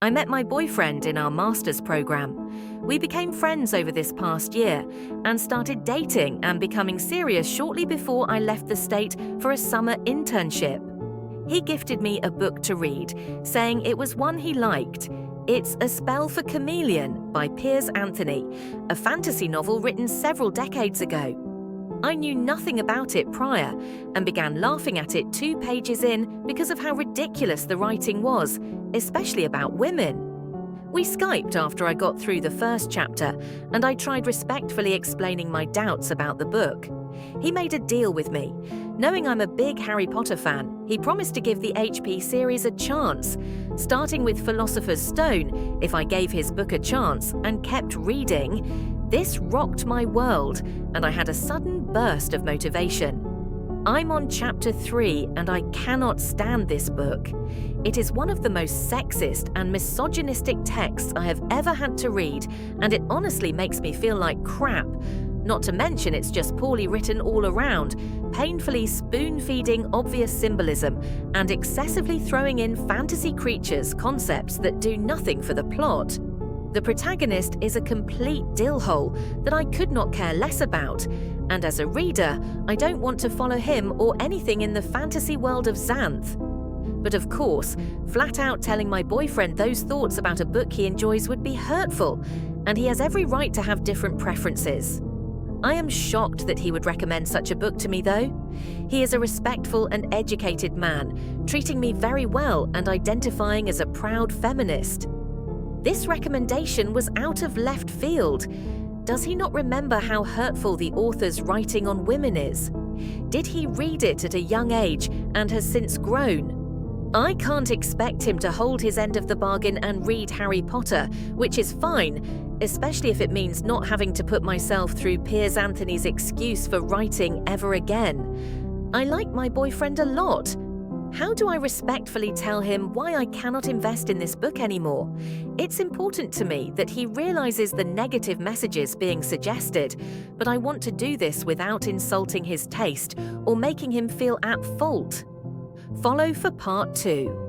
I met my boyfriend in our master's program. We became friends over this past year and started dating and becoming serious shortly before I left the state for a summer internship. He gifted me a book to read, saying it was one he liked. It's A Spell for Chameleon by Piers Anthony, a fantasy novel written several decades ago. I knew nothing about it prior and began laughing at it 2 pages in because of how ridiculous the writing was, especially about women. We Skyped after I got through the first chapter, and I tried respectfully explaining my doubts about the book. He made a deal with me. Knowing I'm a big Harry Potter fan, he promised to give the HP series a chance, starting with Philosopher's Stone if I gave his book a chance and kept reading. This rocked my world, and I had a sudden burst of motivation. I'm on chapter 3 and I cannot stand this book. It is one of the most sexist and misogynistic texts I have ever had to read, and it honestly makes me feel like crap. Not to mention it's just poorly written all around, painfully spoon-feeding obvious symbolism and excessively throwing in fantasy creatures concepts that do nothing for the plot. The protagonist is a complete dillhole that I could not care less about, and as a reader, I don't want to follow him or anything in the fantasy world of Xanth. But of course, flat out telling my boyfriend those thoughts about a book he enjoys would be hurtful, and he has every right to have different preferences. I am shocked that he would recommend such a book to me, though. He is a respectful and educated man, treating me very well and identifying as a proud feminist. This recommendation was out of left field. Does he not remember how hurtful the author's writing on women is? Did he read it at a young age and has since grown? I can't expect him to hold his end of the bargain and read Harry Potter, which is fine, especially if it means not having to put myself through Piers Anthony's excuse for writing ever again. I like my boyfriend a lot. How do I respectfully tell him why I cannot invest in this book anymore? It's important to me that he realizes the negative messages being suggested, but I want to do this without insulting his taste or making him feel at fault. Follow for part 2.